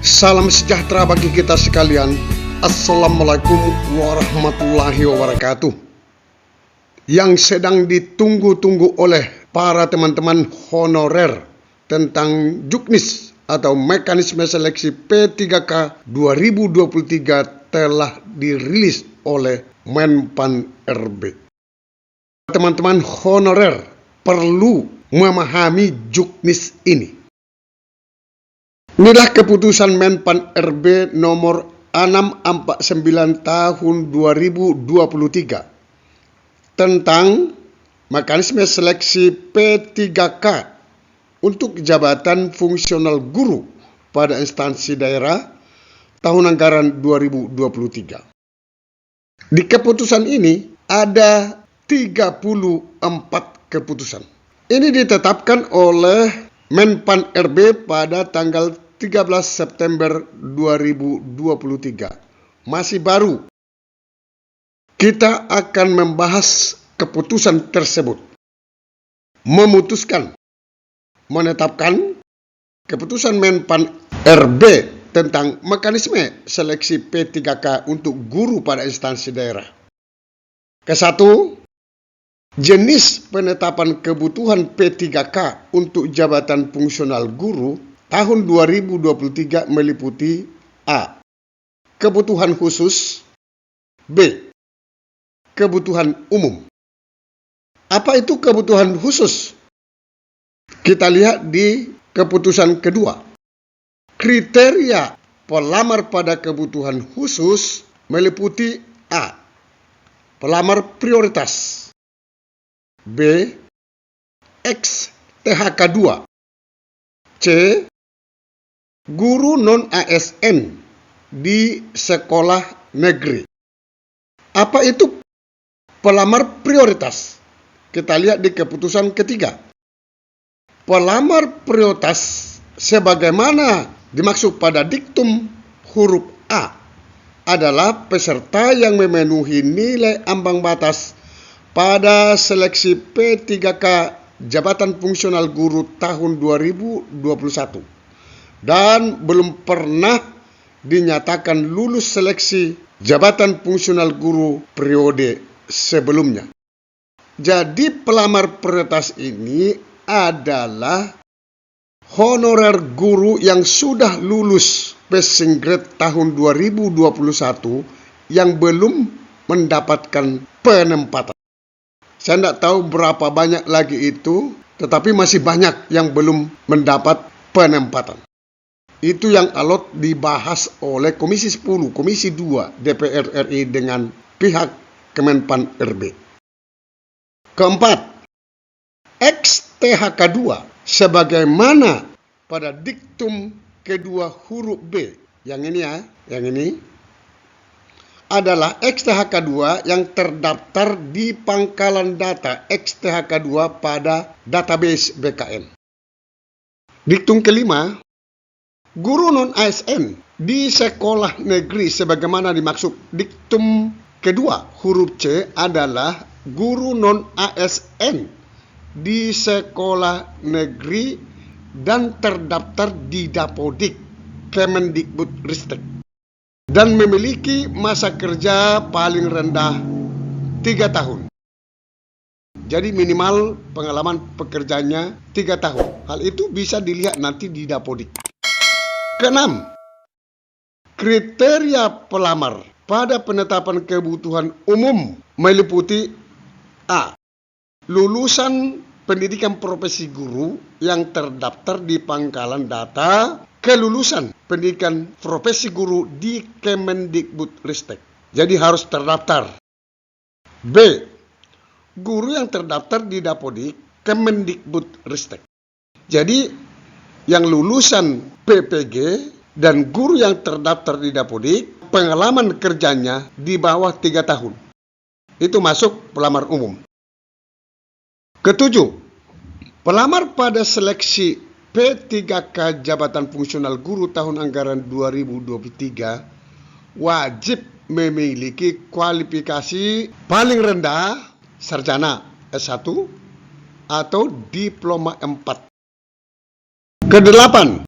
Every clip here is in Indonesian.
Salam sejahtera bagi kita sekalian. Assalamualaikum warahmatullahi wabarakatuh. Yang sedang ditunggu-tunggu oleh para teman-teman honorer tentang Juknis atau mekanisme seleksi P3K 2023 telah dirilis oleh Menpan RB. Teman-teman honorer perlu memahami Juknis ini. Inilah keputusan Menpan RB nomor 649 tahun 2023 tentang mekanisme seleksi P3K untuk jabatan fungsional guru pada instansi daerah tahun anggaran 2023. Di keputusan ini ada 34 keputusan. Ini ditetapkan oleh Menpan RB pada tanggal 13 September 2023. Masih baru. Kita akan membahas keputusan tersebut. Memutuskan, menetapkan keputusan Menpan RB tentang mekanisme seleksi P3K untuk guru pada instansi daerah. Ke-1, jenis penetapan kebutuhan P3K untuk jabatan fungsional guru tahun 2023 meliputi A. Kebutuhan khusus. B. Kebutuhan umum. Apa itu kebutuhan khusus? Kita lihat di keputusan kedua. Kriteria pelamar pada kebutuhan khusus meliputi A. Pelamar prioritas. B. Ex-THK 2. C. Guru non-ASN di sekolah negeri. Apa itu pelamar prioritas? Kita lihat di keputusan ketiga. Pelamar prioritas sebagaimana dimaksud pada diktum huruf A adalah peserta yang memenuhi nilai ambang batas pada seleksi P3K jabatan fungsional guru tahun 2021 dan belum pernah dinyatakan lulus seleksi jabatan fungsional guru periode sebelumnya. Jadi pelamar prioritas ini adalah honorer guru yang sudah lulus passing grade tahun 2021 yang belum mendapatkan penempatan. Saya tidak tahu berapa banyak lagi itu, tetapi masih banyak yang belum mendapat penempatan. Itu yang alot dibahas oleh Komisi 10, Komisi 2 DPR RI dengan pihak Kemenpan RB. Keempat, ex-THK 2 sebagaimana pada diktum kedua huruf B. Yang ini ya, yang ini adalah ex-THK 2 yang terdaftar di pangkalan data ex-THK 2 pada database BKN. Diktum kelima, guru non-ASN di sekolah negeri sebagaimana dimaksud diktum kedua huruf C adalah guru non-ASN di sekolah negeri dan terdaftar di Dapodik Kemendikbudristek dan memiliki masa kerja paling rendah 3 tahun. Jadi minimal pengalaman pekerjaannya 3 tahun. Hal itu bisa dilihat nanti di Dapodik. Keenam, kriteria pelamar pada penetapan kebutuhan umum meliputi A. Lulusan pendidikan profesi guru yang terdaftar di pangkalan data kelulusan pendidikan profesi guru di Kemendikbudristek. Jadi harus terdaftar. B. Guru yang terdaftar di Dapodik Kemendikbudristek. Jadi yang lulusan PPG dan guru yang terdaftar di Dapodik pengalaman kerjanya di bawah 3 tahun. Itu masuk pelamar umum. Ketujuh, pelamar pada seleksi P3K jabatan fungsional guru tahun anggaran 2023 wajib memiliki kualifikasi paling rendah sarjana S1 atau diploma 4. Kedelapan,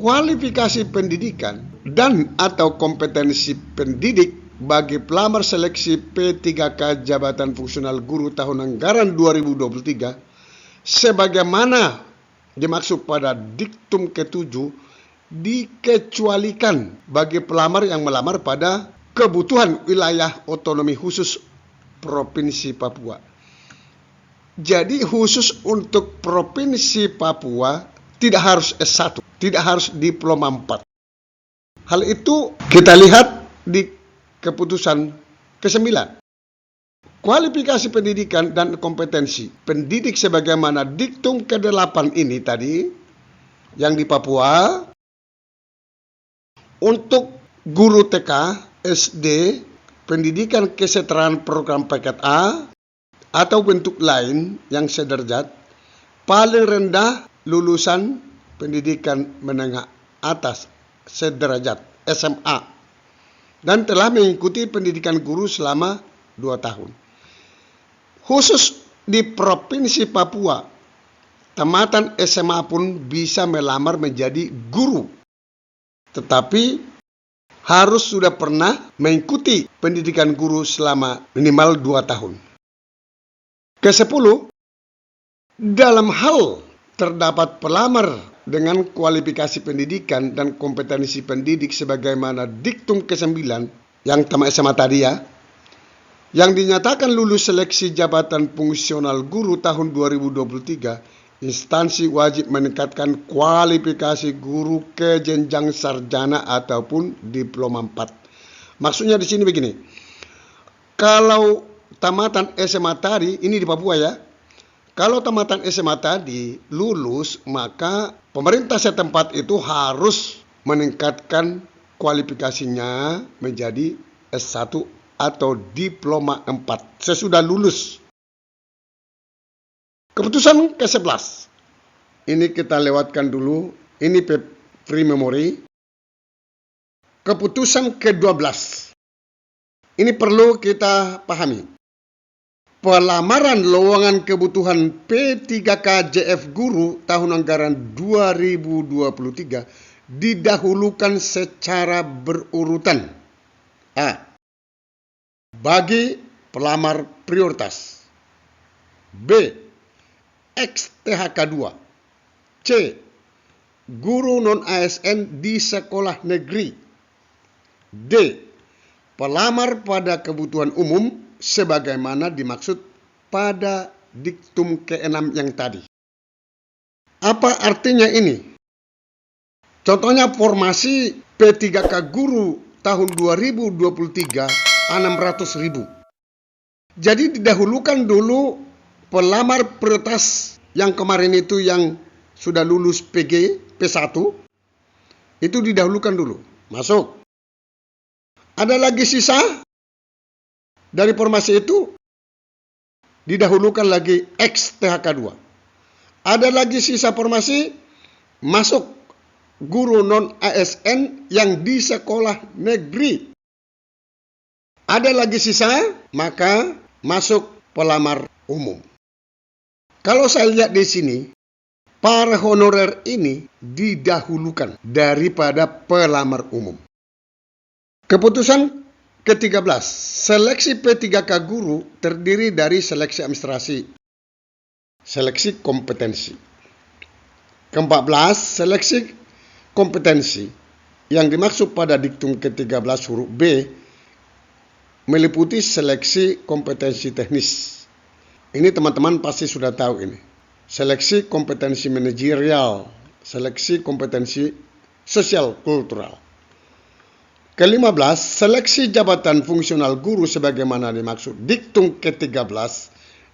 kualifikasi pendidikan dan atau kompetensi pendidik bagi pelamar seleksi P3K Jabatan Fungsional Guru tahun anggaran 2023 sebagaimana dimaksud pada diktum ke-7 dikecualikan bagi pelamar yang melamar pada kebutuhan wilayah otonomi khusus Provinsi Papua. Jadi khusus untuk Provinsi Papua tidak harus S1, tidak harus diploma 4. Hal itu kita lihat di keputusan ke-9. Kualifikasi pendidikan dan kompetensi pendidik sebagaimana diktum ke-8 ini tadi yang di Papua untuk guru TK, SD, pendidikan kesetaraan program paket A atau bentuk lain yang sederajat, paling rendah lulusan pendidikan menengah atas sederajat SMA dan telah mengikuti pendidikan guru selama 2 tahun. Khusus di Provinsi Papua, tamatan SMA pun bisa melamar menjadi guru, tetapi harus sudah pernah mengikuti pendidikan guru selama minimal 2 tahun. Ke-10, dalam hal terdapat pelamar dengan kualifikasi pendidikan dan kompetensi pendidik sebagaimana diktum ke-9 yang tamat SMA tadi ya, yang dinyatakan lulus seleksi jabatan fungsional guru tahun 2023, instansi wajib meningkatkan kualifikasi guru ke jenjang sarjana ataupun diploma 4. Maksudnya di sini begini, kalau tamatan SMA tadi, ini di Papua ya, kalau tamatan SMA tadi lulus, maka pemerintah setempat itu harus meningkatkan kualifikasinya menjadi S1 atau diploma 4 sesudah lulus. Keputusan ke-11. Ini kita lewatkan dulu, ini free memory. Keputusan ke-12. Ini perlu kita pahami. Pelamaran lowongan kebutuhan P3K JF Guru tahun anggaran 2023 didahulukan secara berurutan. A. Bagi pelamar prioritas. B. Ex-THK 2. C. Guru non-ASN di sekolah negeri. D. Pelamar pada kebutuhan umum sebagaimana dimaksud pada diktum ke-6 yang tadi. Apa artinya ini? Contohnya formasi P3K Guru tahun 2023 600.000. Jadi didahulukan dulu pelamar prioritas yang kemarin itu yang sudah lulus PG, P1, itu didahulukan dulu, masuk. Ada lagi sisa dari formasi itu, didahulukan lagi ex-THK 2. Ada lagi sisa formasi, masuk guru non-ASN yang di sekolah negeri. Ada lagi sisa, maka masuk pelamar umum. Kalau saya lihat di sini, para honorer ini didahulukan daripada pelamar umum. Keputusan ke-13, seleksi P3K Guru terdiri dari seleksi administrasi, seleksi kompetensi. Ke-14, seleksi kompetensi yang dimaksud pada diktum ke-13 huruf B meliputi seleksi kompetensi teknis. Ini teman-teman pasti sudah tahu ini. Seleksi kompetensi manajerial, seleksi kompetensi sosial kultural. Ke-15, seleksi jabatan fungsional guru sebagaimana dimaksud diktum ke-13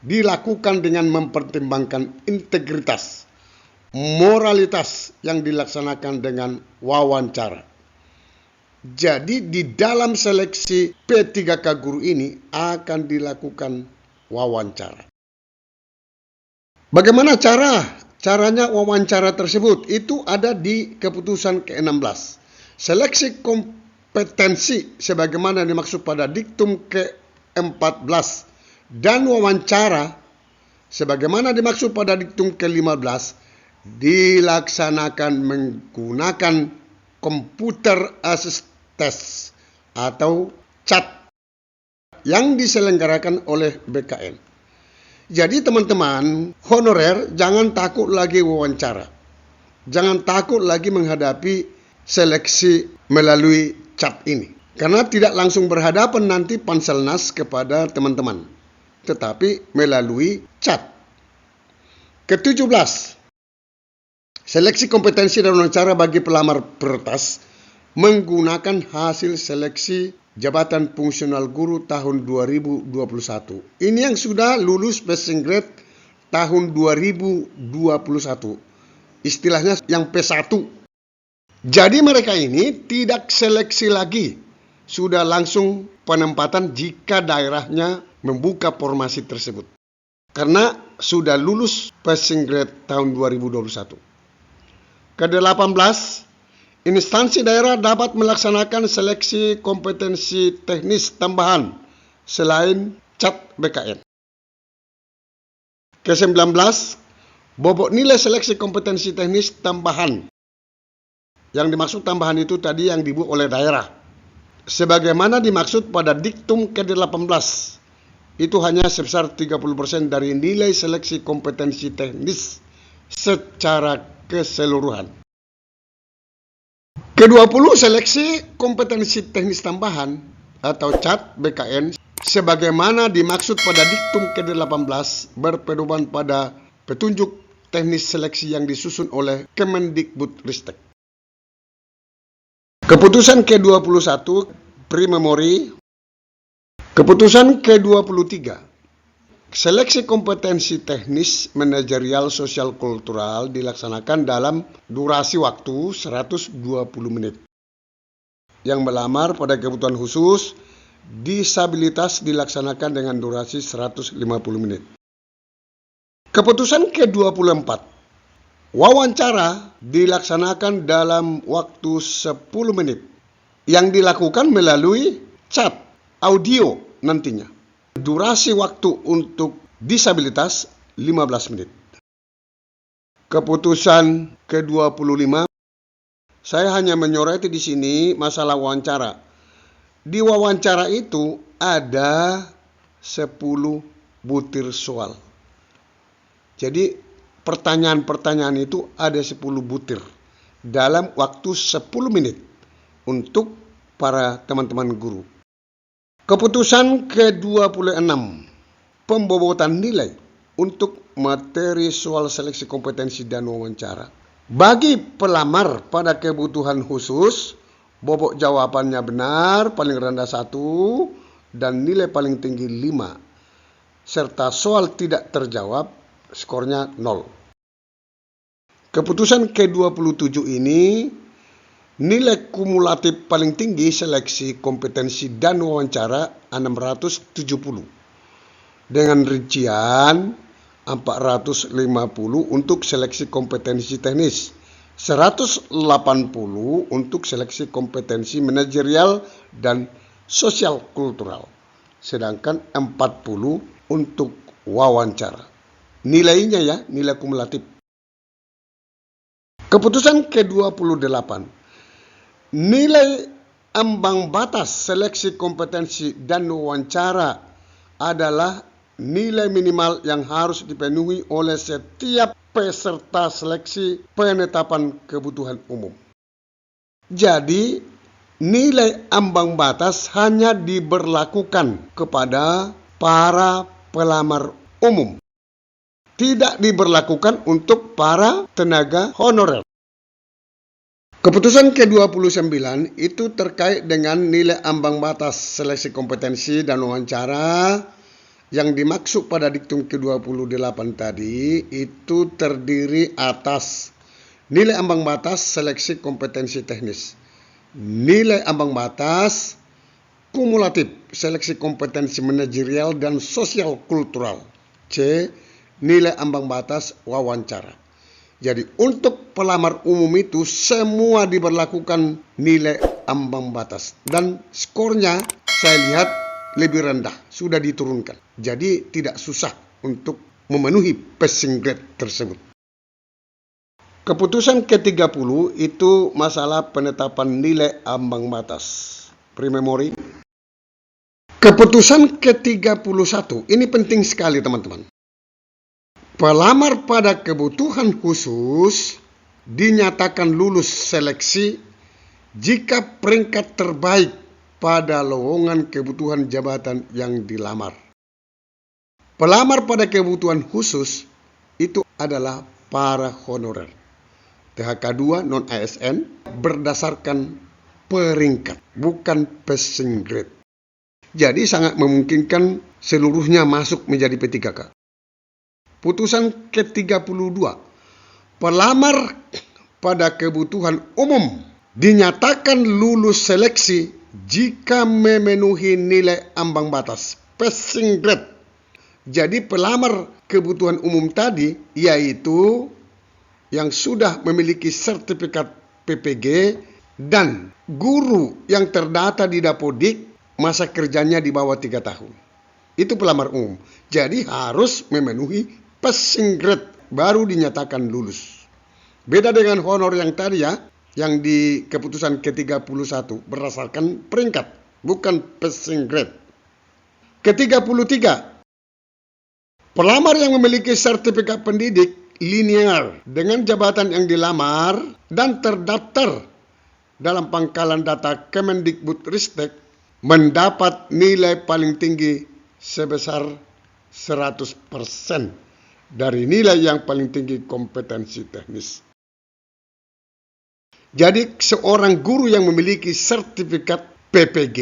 dilakukan dengan mempertimbangkan integritas, moralitas yang dilaksanakan dengan wawancara. Jadi di dalam seleksi P3K Guru ini akan dilakukan wawancara. Bagaimana caranya wawancara tersebut? Itu ada di keputusan ke-16. Seleksi kompetensi sebagaimana dimaksud pada diktum ke-14 dan wawancara sebagaimana dimaksud pada diktum ke-15 dilaksanakan menggunakan komputer assist test atau CAT yang diselenggarakan oleh BKN. Jadi teman-teman honorer jangan takut lagi wawancara. Jangan takut lagi menghadapi seleksi melalui CAT ini. Karena tidak langsung berhadapan nanti Panselnas kepada teman-teman, tetapi melalui CAT. Ke-17, seleksi kompetensi dan wawancara bagi pelamar prioritas menggunakan hasil seleksi jabatan fungsional guru tahun 2021. Ini yang sudah lulus passing grade tahun 2021. Istilahnya yang P1. Jadi mereka ini tidak seleksi lagi. Sudah langsung penempatan jika daerahnya membuka formasi tersebut. Karena sudah lulus passing grade tahun 2021. Ke-18, instansi daerah dapat melaksanakan seleksi kompetensi teknis tambahan selain CAT BKN. Ke-19, bobot nilai seleksi kompetensi teknis tambahan. Yang dimaksud tambahan itu tadi yang dibuat oleh daerah. Sebagaimana dimaksud pada diktum ke-18, itu hanya sebesar 30% dari nilai seleksi kompetensi teknis secara keseluruhan. Ke-20, seleksi kompetensi teknis tambahan atau CAT BKN sebagaimana dimaksud pada diktum ke-18 berpedoman pada petunjuk teknis seleksi yang disusun oleh Kemendikbudristek. Keputusan ke-21 Primemori. Keputusan ke-23, seleksi kompetensi teknis manajerial sosial kultural dilaksanakan dalam durasi waktu 120 menit. Yang melamar pada kebutuhan khusus disabilitas dilaksanakan dengan durasi 150 menit. Keputusan ke-24, wawancara dilaksanakan dalam waktu 10 menit yang dilakukan melalui chat audio nantinya. Durasi waktu untuk disabilitas 15 menit. Keputusan ke-25, saya hanya menyoroti di sini masalah wawancara. Di wawancara itu ada 10 butir soal. Jadi pertanyaan-pertanyaan itu ada 10 butir dalam waktu 10 menit untuk para teman-teman guru. Keputusan ke-26, pembobotan nilai untuk materi soal seleksi kompetensi dan wawancara. Bagi pelamar pada kebutuhan khusus, bobot jawabannya benar paling rendah 1 dan nilai paling tinggi 5. Serta soal tidak terjawab, skornya 0. Keputusan ke-27 ini, nilai kumulatif paling tinggi seleksi kompetensi dan wawancara 670. Dengan rincian 450 untuk seleksi kompetensi teknis, 180 untuk seleksi kompetensi manajerial dan sosial kultural, sedangkan 40 untuk wawancara. Nilainya ya, nilai kumulatif. Keputusan ke-28, nilai ambang batas seleksi kompetensi dan wawancara adalah nilai minimal yang harus dipenuhi oleh setiap peserta seleksi penetapan kebutuhan umum. Jadi, nilai ambang batas hanya diberlakukan kepada para pelamar umum. Tidak diberlakukan untuk para tenaga honorer. Keputusan ke-29 itu terkait dengan nilai ambang batas seleksi kompetensi dan wawancara yang dimaksud pada diktum ke-28 tadi itu terdiri atas nilai ambang batas seleksi kompetensi teknis, nilai ambang batas kumulatif seleksi kompetensi manajerial dan sosial kultural, C, nilai ambang batas wawancara. Jadi untuk pelamar umum itu semua diberlakukan nilai ambang batas. Dan skornya saya lihat lebih rendah, sudah diturunkan. Jadi tidak susah untuk memenuhi passing grade tersebut. Keputusan ke-30 itu masalah penetapan nilai ambang batas. Pre-memori. Keputusan ke-31, ini penting sekali teman-teman. Pelamar pada kebutuhan khusus dinyatakan lulus seleksi jika peringkat terbaik pada lowongan kebutuhan jabatan yang dilamar. Pelamar pada kebutuhan khusus itu adalah para honorer. THK2 non-ASN berdasarkan peringkat, bukan passing grade. Jadi sangat memungkinkan seluruhnya masuk menjadi P3K. Putusan ke-32, pelamar pada kebutuhan umum dinyatakan lulus seleksi jika memenuhi nilai ambang batas, passing grade. Jadi pelamar kebutuhan umum tadi yaitu yang sudah memiliki sertifikat PPG dan guru yang terdata di Dapodik masa kerjanya di bawah 3 tahun. Itu pelamar umum. Jadi harus memenuhi passing grade baru dinyatakan lulus. Beda dengan honor yang tadi ya, yang di keputusan ke-31 berdasarkan peringkat, bukan passing grade. Ke-33, pelamar yang memiliki sertifikat pendidik linear dengan jabatan yang dilamar dan terdaftar dalam pangkalan data Kemendikbudristek mendapat nilai paling tinggi sebesar 100% dari nilai yang paling tinggi kompetensi teknis. Jadi seorang guru yang memiliki sertifikat PPG,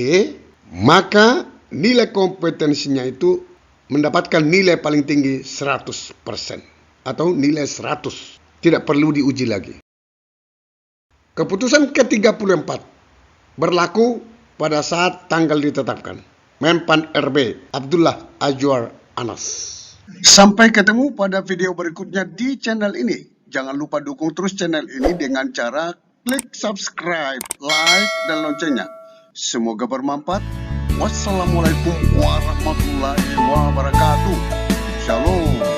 maka nilai kompetensinya itu mendapatkan nilai paling tinggi 100% atau nilai 100. Tidak perlu diuji lagi. Keputusan ke-34 berlaku pada saat tanggal ditetapkan. Menpan RB Abdullah Azwar Anas. Sampai ketemu pada video berikutnya di channel ini. Jangan lupa dukung terus channel ini dengan cara klik subscribe, like, dan loncengnya. Semoga bermanfaat. Wassalamualaikum warahmatullahi wabarakatuh. Shalom.